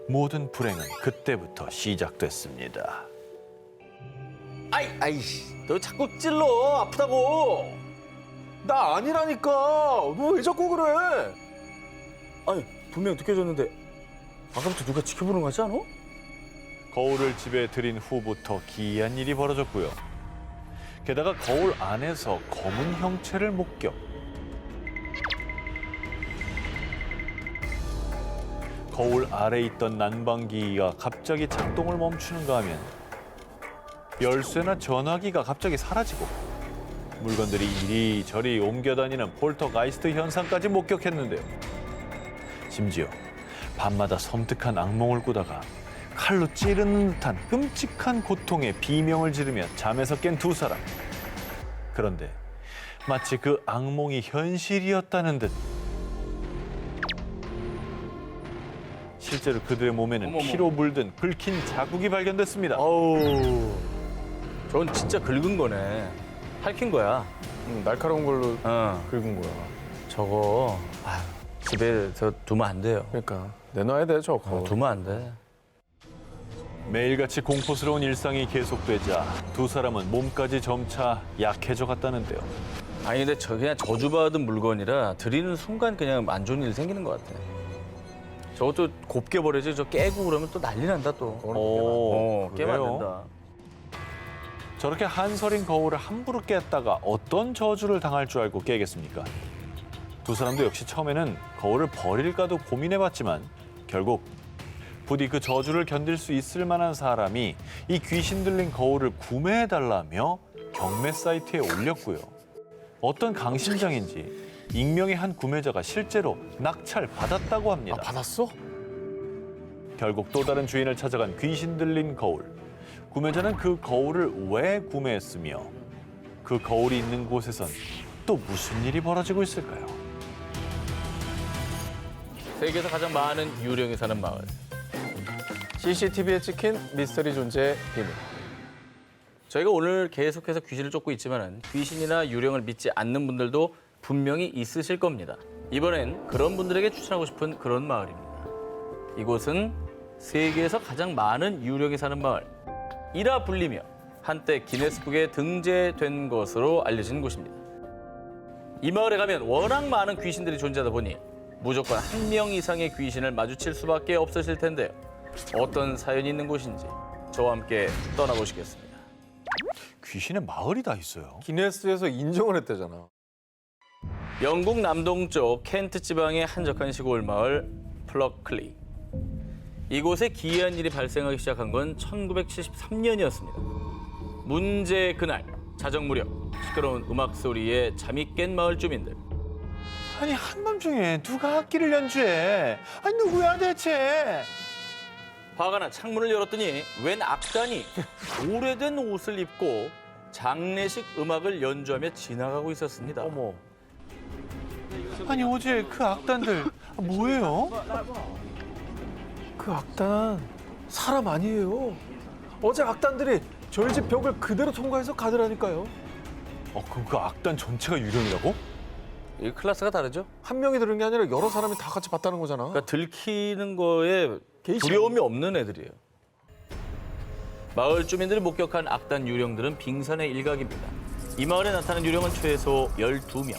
모든 불행은 그때부터 시작됐습니다. 아이씨, 너 자꾸 찔러. 아프다고. 나 아니라니까. 너 왜 자꾸 그래? 아니, 분명 느껴졌는데 아까부터 누가 지켜보는 거 같지 않아? 거울을 집에 들인 후부터 기이한 일이 벌어졌고요. 게다가 거울 안에서 검은 형체를 목격. 거울 아래 있던 난방기가 갑자기 작동을 멈추는가 하면 열쇠나 전화기가 갑자기 사라지고 물건들이 이리저리 옮겨다니는 폴터가이스트 현상까지 목격했는데요. 심지어 밤마다 섬뜩한 악몽을 꾸다가 칼로 찌르는 듯한 끔찍한 고통에 비명을 지르며 잠에서 깬 두 사람. 그런데 마치 그 악몽이 현실이었다는 듯 실제로 그들의 몸에는 어머머. 피로 물든 긁힌 자국이 발견됐습니다. 아우, 저건 진짜 긁은 거네. 밝힌 거야. 날카로운 걸로 어. 긁은 거야. 저거 집에 저 두면 안 돼요. 그러니까 내놔야 돼 저거. 두면 안 돼. 매일같이 공포스러운 일상이 계속되자 두 사람은 몸까지 점차 약해져 갔다는데요. 아니 근데 저 그냥 저주받은 물건이라 드리는 순간 그냥 안 좋은 일 생기는 것 같아. 저것도 곱게 버려지 저 깨고 그러면 또 난리 난다 또. 깨면 안 그래요? 된다. 저렇게 한설인 거울을 함부로 깼다가 어떤 저주를 당할 줄 알고 깨겠습니까? 두 사람도 역시 처음에는 거울을 버릴까도 고민해봤지만 결국 부디 그 저주를 견딜 수 있을 만한 사람이 이 귀신 들린 거울을 구매해달라며 경매 사이트에 올렸고요. 어떤 강심장인지 익명의 한 구매자가 실제로 낙찰받았다고 합니다. 받았어? 결국 또 다른 주인을 찾아간 귀신 들린 거울. 구매자는 그 거울을 왜 구매했으며 그 거울이 있는 곳에선 또 무슨 일이 벌어지고 있을까요? 세계에서 가장 많은 유령이 사는 마을. CCTV에 찍힌 미스터리 존재의 비밀. 저희가 오늘 계속해서 귀신을 쫓고 있지만 귀신이나 유령을 믿지 않는 분들도 분명히 있으실 겁니다. 이번엔 그런 분들에게 추천하고 싶은 그런 마을입니다. 이곳은 세계에서 가장 많은 유령이 사는 마을이라 불리며 한때 기네스북에 등재된 것으로 알려진 곳입니다. 이 마을에 가면 워낙 많은 귀신들이 존재하다 보니 무조건 한 명 이상의 귀신을 마주칠 수밖에 없으실 텐데요. 어떤 사연이 있는 곳인지 저와 함께 떠나보시겠습니다. 귀신의 마을이 다 있어요. 기네스에서 인정을 했대잖아. 영국 남동쪽 켄트 지방의 한적한 시골 마을 플러클리. 이곳에 기이한 일이 발생하기 시작한 건 1973년이었습니다. 문제의 그날 자정 무렵 시끄러운 음악 소리에 잠이 깬 마을 주민들. 아니 한밤중에 누가 악기를 연주해? 아니 누구야 대체? 화가 나 창문을 열었더니 웬 악단이 오래된 옷을 입고 장례식 음악을 연주하며 지나가고 있었습니다. 어머. 아니 어제 그 악단들 뭐예요? 그 악단 사람 아니에요. 어제 악단들이 저희 집 벽을 그대로 통과해서 가더라니까요. 그럼 그 악단 전체가 유령이라고? 이 클래스가 다르죠? 한 명이 들은 게 아니라 여러 사람이 다 같이 봤다는 거잖아. 그러니까 들키는 거에 게이지. 두려움이 없는 애들이에요. 마을 주민들이 목격한 악단 유령들은 빙산의 일각입니다. 이 마을에 나타난 유령은 최소 12명.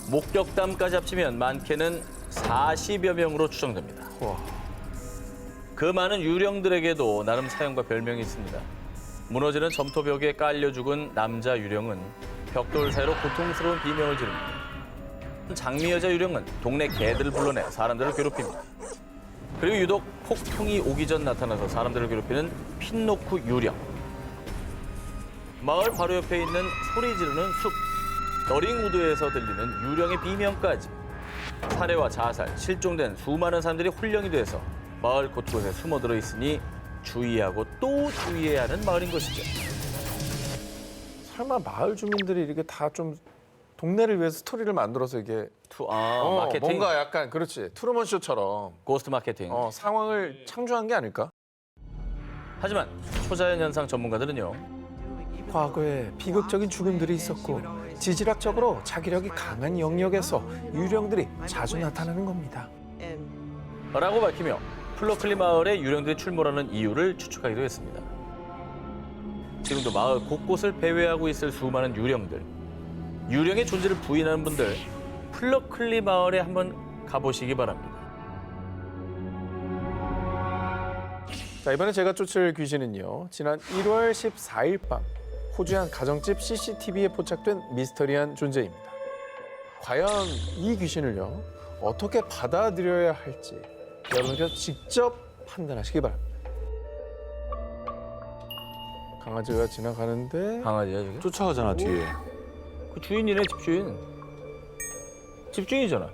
목격담까지 합치면 많게는 40여 명으로 추정됩니다. 와. 그 많은 유령들에게도 나름 사연과 별명이 있습니다. 무너지는 점토벽에 깔려 죽은 남자 유령은 벽돌 사이로 고통스러운 비명을 지릅니다. 장미 여자 유령은 동네 개들을 불러내 사람들을 괴롭힙니다. 그리고 유독 폭풍이 오기 전 나타나서 사람들을 괴롭히는 핀노크 유령. 마을 바로 옆에 있는 소리 지르는 숲, 너링우드에서 들리는 유령의 비명까지. 살해와 자살, 실종된 수많은 사람들이 혼령이 돼서 마을 곳곳에 숨어들어 있으니 주의하고 또 주의해야 하는 마을인 것이죠. 설마 마을 주민들이 이렇게 다 좀 동네를 위해서 스토리를 만들어서 이게 마케팅, 뭔가 약간 그렇지 트루먼 쇼처럼 고스트 마케팅. 상황을 창조한 게 아닐까? 하지만 초자연 현상 전문가들은요. 과거에 비극적인 죽음들이 있었고 지질학적으로 자기력이 강한 영역에서 유령들이 자주 나타나는 겁니다. 라고 밝히며 플러클리 마을에 유령들이 출몰하는 이유를 추측하기도 했습니다. 지금도 마을 곳곳을 배회하고 있을 수많은 유령들. 유령의 존재를 부인하는 분들, 플러클리 마을에 한번 가보시기 바랍니다. 자, 이번에 제가 쫓을 귀신은요. 지난 1월 14일 밤 호주의 한 가정집 CCTV에 포착된 미스터리한 존재입니다. 과연 이 귀신을요. 어떻게 받아들여야 할지 여러분께서 직접 판단하시기 바랍니다. 강아지가 지나가는데 강아지야 저게? 쫓아가잖아 뒤에. 그 주인이네 집주인. 집주인이잖아.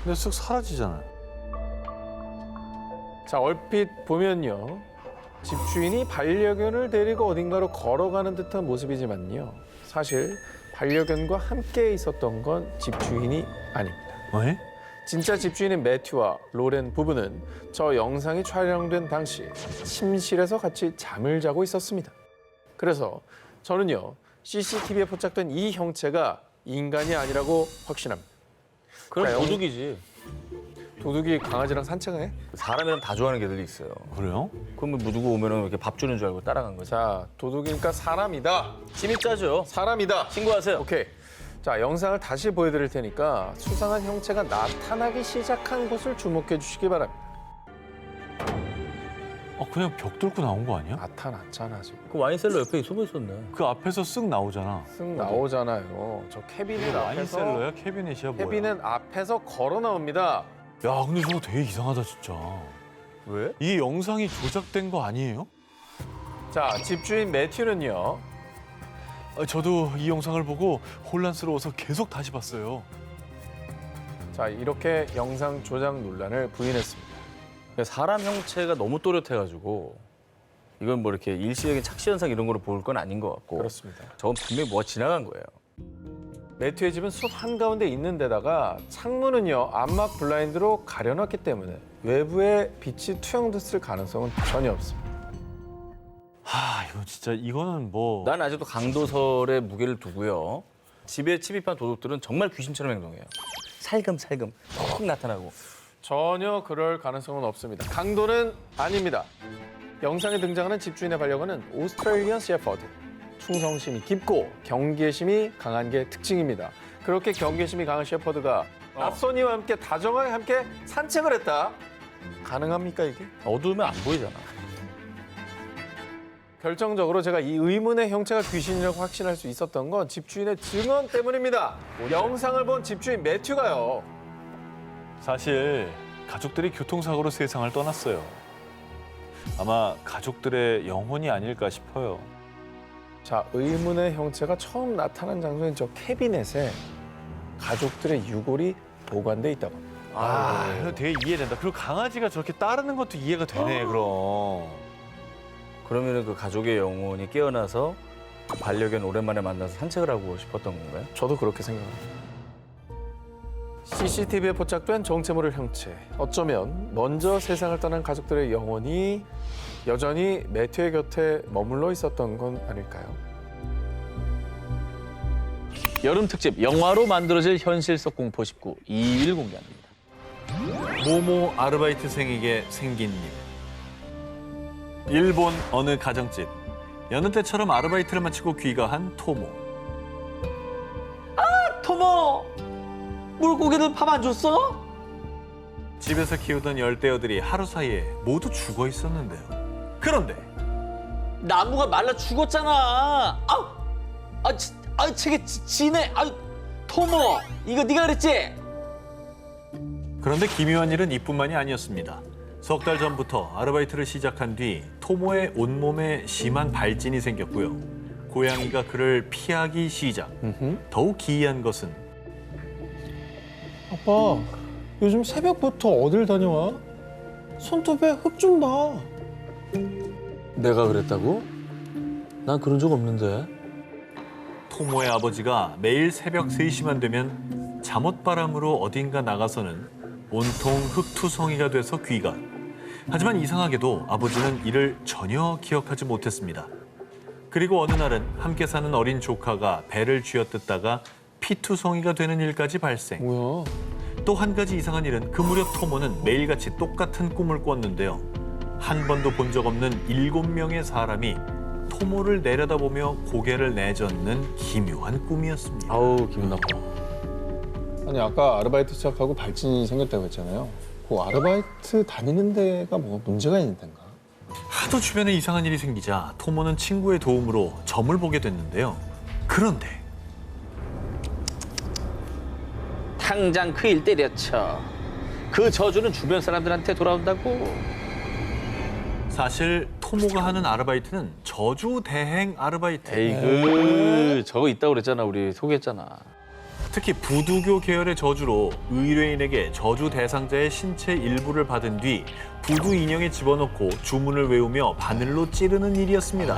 근데 쓱 사라지잖아. 자, 얼핏 보면요. 집주인이 반려견을 데리고 어딘가로 걸어가는 듯한 모습이지만요. 사실 반려견과 함께 있었던 건 집주인이 아닙니다. 왜? 진짜 집주인인 매튜와 로렌 부부는 저 영상이 촬영된 당시 침실에서 같이 잠을 자고 있었습니다. 그래서 저는요. CCTV에 포착된 이 형체가 인간이 아니라고 확신합니다. 그럼 자, 도둑이지. 도둑이 강아지랑 산책을 해? 사람이랑 다 좋아하는 개들이 있어요. 그래요? 그러면 누구 오면은 이렇게 밥 주는 줄 알고 따라간 거죠. 자, 도둑이니까 사람이다. 침입자죠. 사람이다. 신고하세요. 오케이. 자, 영상을 다시 보여드릴 테니까 수상한 형체가 나타나기 시작한 곳을 주목해 주시기 바랍니다. 그냥 벽 뚫고 나온 거 아니야? 나타났잖아, 지금. 그 와인셀러 옆에 숨어 있었네. 그 앞에서 쓱 나오잖아. 쓱 나오잖아요. 저 캐비넷 앞에서. 와인셀러야? 캐비넷이야 뭐야? 캐비넷 앞에서 걸어 나옵니다. 야 근데 저거 되게 이상하다 진짜. 왜? 이 영상이 조작된 거 아니에요? 자, 집주인 매튜는요. 저도 이 영상을 보고 혼란스러워서 계속 다시 봤어요. 자, 이렇게 영상 조작 논란을 부인했습니다. 사람 형체가 너무 또렷해가지고 이건 뭐 이렇게 일시적인 착시 현상 이런 거로 볼 건 아닌 것 같고. 그렇습니다. 저건 분명히 뭐가 지나간 거예요. 매튜의 집은 숲 한가운데 있는 데다가 창문은요, 암막 블라인드로 가려놨기 때문에 외부에 빛이 투영됐을 가능성은 전혀 없습니다. 이거 진짜 이거는 뭐. 난 아직도 강도설에 무게를 두고요. 집에 침입한 도둑들은 정말 귀신처럼 행동해요. 살금살금 톡 나타나고. 전혀 그럴 가능성은 없습니다. 강도는 아닙니다. 영상에 등장하는 집주인의 반려견은 오스트레일리언 셰퍼드. 충성심이 깊고 경계심이 강한 게 특징입니다. 그렇게 경계심이 강한 셰퍼드가 낯선 이와 함께 다정하게 함께 산책을 했다. 가능합니까 이게? 어두우면 안 보이잖아. 결정적으로 제가 이 의문의 형체가 귀신이라고 확신할 수 있었던 건 집주인의 증언 때문입니다. 영상을 본 집주인 매튜가요. 사실 가족들이 교통사고로 세상을 떠났어요. 아마 가족들의 영혼이 아닐까 싶어요. 자, 의문의 형체가 처음 나타난 장소인 저 캐비넷에 가족들의 유골이 보관돼 있다고 합니다. 이거 되게 이해된다. 그리고 강아지가 저렇게 따르는 것도 이해가 되네, 그럼. 그러면 그 가족의 영혼이 깨어나서 반려견 오랜만에 만나서 산책을 하고 싶었던 건가요? 저도 그렇게 생각합니다. CCTV에 포착된 정체모를 형체. 어쩌면 먼저 세상을 떠난 가족들의 영혼이 여전히 매튜의 곁에 머물러 있었던 건 아닐까요? 여름 특집 영화로 만들어질 현실 속 공포 19 2일 공개합니다. 모모 아르바이트생에게 생긴 일. 일본 어느 가정집. 여느 때처럼 아르바이트를 마치고 귀가한 토모. 토모! 물고기들 밥 안 줬어? 집에서 키우던 열대어들이 하루 사이에 모두 죽어 있었는데요. 그런데 나무가 말라 죽었잖아. 저게 지네. 토모, 이거 네가 그랬지? 그런데 기묘한 일은 이뿐만이 아니었습니다. 석 달 전부터 아르바이트를 시작한 뒤 토모의 온몸에 심한 발진이 생겼고요. 고양이가 그를 피하기 시작. 더욱 기이한 것은 아빠, 요즘 새벽부터 어딜 다녀와? 손톱에 흙 좀 봐. 내가 그랬다고? 난 그런 적 없는데. 토모의 아버지가 매일 새벽 3시만 되면 잠옷바람으로 어딘가 나가서는 온통 흙투성이가 돼서 귀가. 하지만 이상하게도 아버지는 이를 전혀 기억하지 못했습니다. 그리고 어느 날은 함께 사는 어린 조카가 배를 쥐어뜯다가 피투성이가 되는 일까지 발생. 뭐야? 또 한 가지 이상한 일은 그 무렵 토모는 매일같이 똑같은 꿈을 꿨는데요. 한 번도 본 적 없는 7명의 사람이 토모를 내려다보며 고개를 내젓는 기묘한 꿈이었습니다. 아우 기분 나빠. 아니, 아까 아르바이트 시작하고 발진이 생겼다고 했잖아요. 그 아르바이트 다니는 데가 뭐 문제가 있는 데인가? 하도 주변에 이상한 일이 생기자 토모는 친구의 도움으로 점을 보게 됐는데요. 그런데 당장 그 일 때려쳐. 그 저주는 주변 사람들한테 돌아온다고. 사실 토모가 하는 아르바이트는 저주 대행 아르바이트. 에이그 저거 있다고 그랬잖아. 우리 소개했잖아. 특히 부두교 계열의 저주로 의뢰인에게 저주 대상자의 신체 일부를 받은 뒤 부두 인형에 집어넣고 주문을 외우며 바늘로 찌르는 일이었습니다.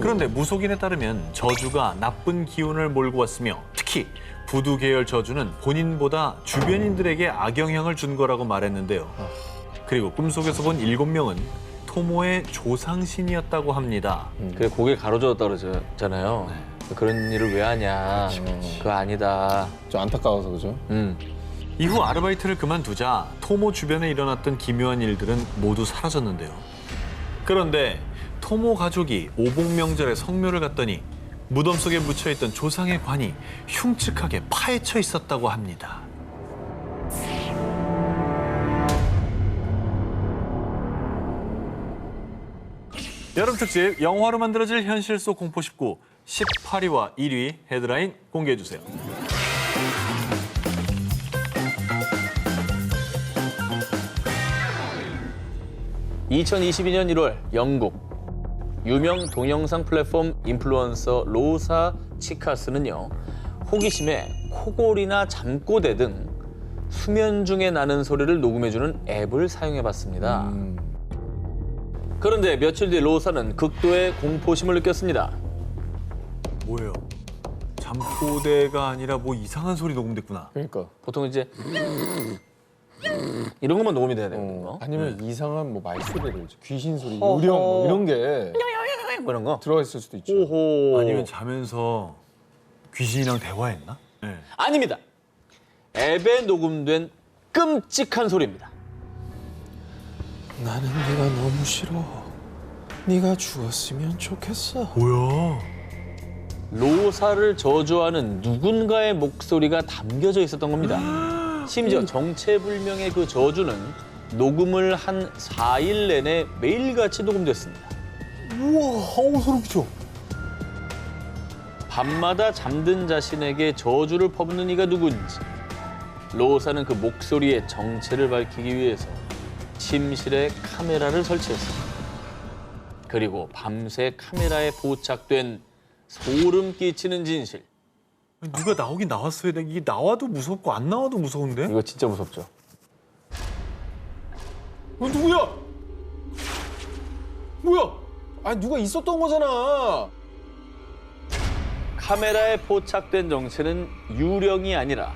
그런데 무속인에 따르면 저주가 나쁜 기운을 몰고 왔으며 특히 부두 계열 저주는 본인보다 주변인들에게 악영향을 준 거라고 말했는데요. 그리고 꿈속에서 본 7명은 토모의 조상신이었다고 합니다. 그래 고개 가로저었다 그러잖아요. 그런 일을 왜 하냐. 그거 아니다. 좀 안타까워서 그죠? 이후 아르바이트를 그만두자 토모 주변에 일어났던 기묘한 일들은 모두 사라졌는데요. 그런데 토모 가족이 오복명절에 성묘를 갔더니 무덤 속에 묻혀있던 조상의 관이 흉측하게 파헤쳐 있었다고 합니다. 여름 특집 영화로 만들어질 현실 속 공포 19 18위와 1위 헤드라인 공개해 주세요. (2022년 1월) 영국 유명 동영상 플랫폼 인플루언서 로사 치카스는요, 호기심에 코골이나 잠꼬대 등 수면 중에 나는 소리를 녹음해주는 앱을 사용해봤습니다. 그런데 며칠 뒤 로사는 극도의 공포심을 느꼈습니다. 뭐예요? 잠꼬대가 아니라 뭐 이상한 소리 녹음됐구나. 그러니까. 보통 이제 이런 것만 녹음이 돼야 되는 거. 아니면 이상한 뭐 말소리를 귀신 소리, 요령 뭐 이런 게 그런 거. 들어가 있을 수도 있죠. 오호. 아니면 자면서 귀신이랑 대화했나? 네. 아닙니다. 앱에 녹음된 끔찍한 소리입니다. 나는 네가 너무 싫어. 네가 죽었으면 좋겠어. 뭐야? 로사를 저주하는 누군가의 목소리가 담겨져 있었던 겁니다. 심지어 정체불명의 그 저주는 녹음을 한 4일 내내 매일같이 녹음됐습니다. 우와, 어우 소름 끼쳐. 밤마다 잠든 자신에게 저주를 퍼붓는 이가 누군지 로사는 그 목소리의 정체를 밝히기 위해서 침실에 카메라를 설치했습니다. 그리고 밤새 카메라에 포착된 소름 끼치는 진실. 누가 나오긴 나왔어야 돼. 이게 나와도 무섭고 안 나와도 무서운데? 이거 진짜 무섭죠? 누구야? 뭐야? 아니 누가 있었던 거잖아. 카메라에 포착된 정체는 유령이 아니라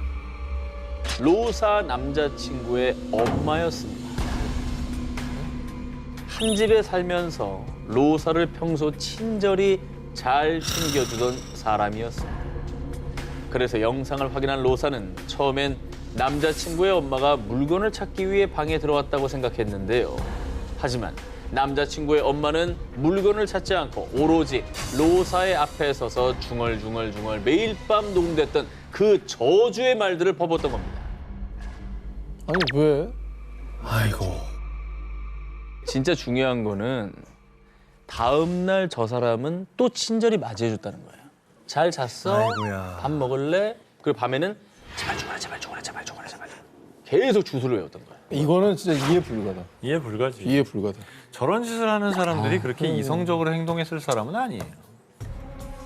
로사 남자친구의 엄마였습니다. 한 집에 살면서 로사를 평소 친절히 잘 챙겨주던 사람이었습니다. 그래서 영상을 확인한 로사는 처음엔 남자친구의 엄마가 물건을 찾기 위해 방에 들어왔다고 생각했는데요. 하지만 남자친구의 엄마는 물건을 찾지 않고 오로지 로사의 앞에 서서 중얼중얼 매일 밤 녹음됐던 그 저주의 말들을 퍼붓던 겁니다. 아니 왜? 아이고. 진짜 중요한 거는 다음 날 저 사람은 또 친절히 맞이해줬다는 거예요. 잘 잤어? 아이고야. 밥 먹을래? 그리고 밤에는 제발 죽어라, 제발 죽어라, 제발 죽어라, 제발. 계속 주소를 외웠던 거예요. 이거는 진짜 이해 불가다. 이해 불가지. 이해 불가다. 저런 짓을 하는 사람들이 그렇게 이성적으로 행동했을 사람은 아니에요.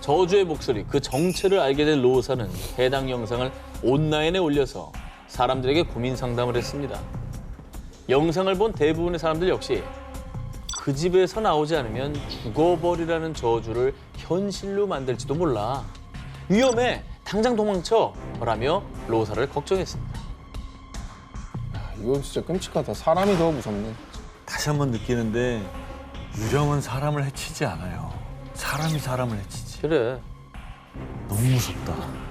저주의 목소리, 그 정체를 알게 된 로사는 해당 영상을 온라인에 올려서 사람들에게 고민 상담을 했습니다. 영상을 본 대부분의 사람들 역시 그 집에서 나오지 않으면 죽어버리라는 저주를 현실로 만들지도 몰라. 위험해, 당장 도망쳐! 라며 로사를 걱정했습니다. 이건 진짜 끔찍하다. 사람이 더 무섭네. 다시 한 번 느끼는데 유령은 사람을 해치지 않아요. 사람이 사람을 해치지. 그래. 너무 무섭다.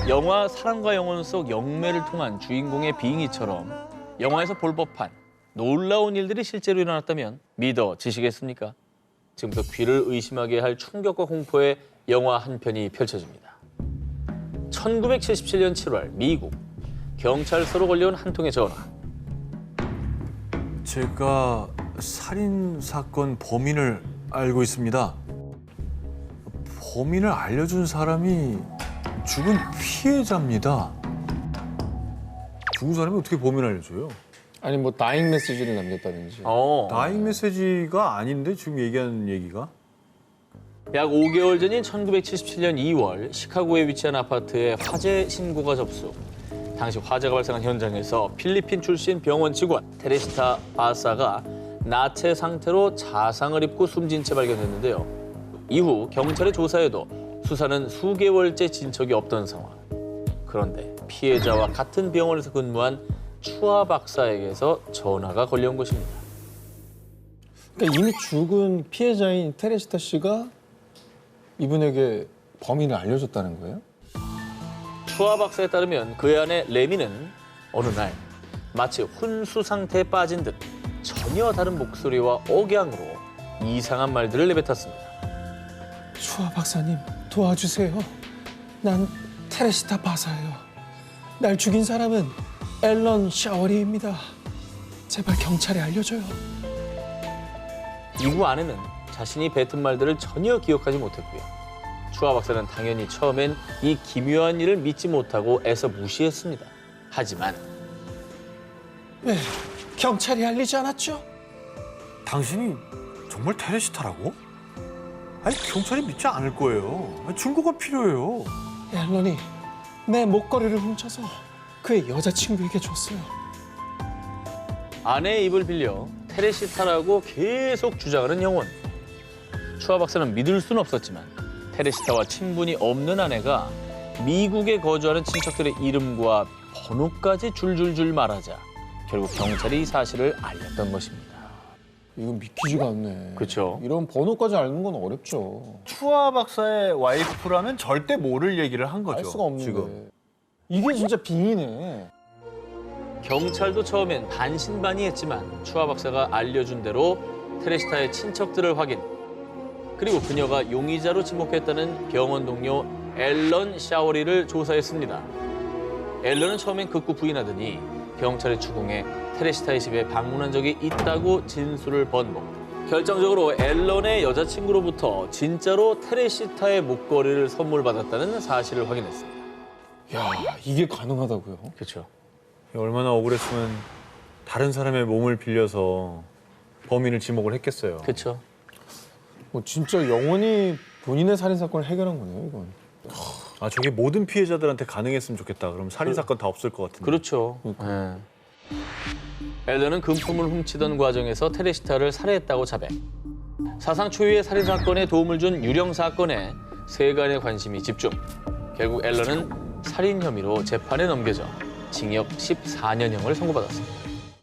영화 사랑과 영혼 속 영매를 통한 주인공의 빙의처럼 영화에서 볼 법한 놀라운 일들이 실제로 일어났다면 믿어지시겠습니까? 지금부터 귀를 의심하게 할 충격과 공포의 영화 한 편이 펼쳐집니다. 1977년 7월 미국 경찰서로 걸려온 한 통의 전화. 제가 살인 사건 범인을 알고 있습니다. 범인을 알려준 사람이 죽은 피해자입니다. 죽은 사람이 어떻게 범인을 알려줘요? 아니 뭐 다잉 메시지를 남겼다든지. 다잉 메시지가 아닌데 지금 얘기하는 얘기가? 약 5개월 전인 1977년 2월 시카고에 위치한 아파트에 화재 신고가 접수. 당시 화재가 발생한 현장에서 필리핀 출신 병원 직원 테레시타 바사가 나체 상태로 자상을 입고 숨진 채 발견됐는데요. 이후 경찰의 조사에도 수사는 수개월째 진척이 없던 상황. 그런데 피해자와 같은 병원에서 근무한 추아 박사에게서 전화가 걸려온 것입니다. 그러니까 이미 죽은 피해자인 테레시타 씨가 이분에게 범인을 알려줬다는 거예요? 추아 박사에 따르면 그의 아내 레미는 어느 날 마치 혼수 상태에 빠진 듯 전혀 다른 목소리와 억양으로 이상한 말들을 내뱉었습니다. 추아 박사님 도와주세요. 난 테레시타 바사예요. 날 죽인 사람은 앨런 샤워리입니다. 제발 경찰에 알려줘요. 이후 아내는 자신이 뱉은 말들을 전혀 기억하지 못했고요. 추아 박사는 당연히 처음엔 이 기묘한 일을 믿지 못하고 애써 무시했습니다. 하지만 왜 경찰이 알리지 않았죠? 당신이 정말 테레시타라고? 아니 경찰이 믿지 않을 거예요. 아니, 증거가 필요해요. 앨런이 내 목걸이를 훔쳐서 그의 여자친구에게 줬어요. 아내의 입을 빌려 테레시타라고 계속 주장하는 영혼. 추아 박사는 믿을 수는 없었지만 테레시타와 친분이 없는 아내가 미국에 거주하는 친척들의 이름과 번호까지 줄줄줄 말하자 결국 경찰이 이 사실을 알렸던 것입니다. 이건 믿기지가 않네. 그렇죠. 이런 번호까지 알는 건 어렵죠. 추아 박사의 와이프라면 절대 모를 얘기를 한 거죠. 알 수가 없는데. 지금. 이게 진짜 빙이네. 경찰도 처음엔 반신반의했지만 추아 박사가 알려준 대로 테레시타의 친척들을 확인. 그리고 그녀가 용의자로 지목했다는 병원 동료 앨런 샤워리를 조사했습니다. 앨런은 처음엔 극구 부인하더니 경찰의 추궁에 테레시타의 집에 방문한 적이 있다고 진술을 번복. 결정적으로 앨런의 여자친구로부터 진짜로 테레시타의 목걸이를 선물 받았다는 사실을 확인했습니다. 야, 이게 가능하다고요? 그렇죠. 얼마나 억울했으면 다른 사람의 몸을 빌려서 범인을 지목을 했겠어요. 그렇죠. 뭐 진짜 영원히 본인의 살인 사건을 해결한 거네요, 이건. 아 저게 모든 피해자들한테 가능했으면 좋겠다. 그럼 살인 사건 다 없을 것 같은데. 그렇죠. 예. 앨런은 금품을 훔치던 과정에서 테레시타를 살해했다고 자백. 사상 초유의 살인 사건에 도움을 준 유령 사건에 세간의 관심이 집중. 결국 앨런은 살인 혐의로 재판에 넘겨져 징역 14년형을 선고받았습니다.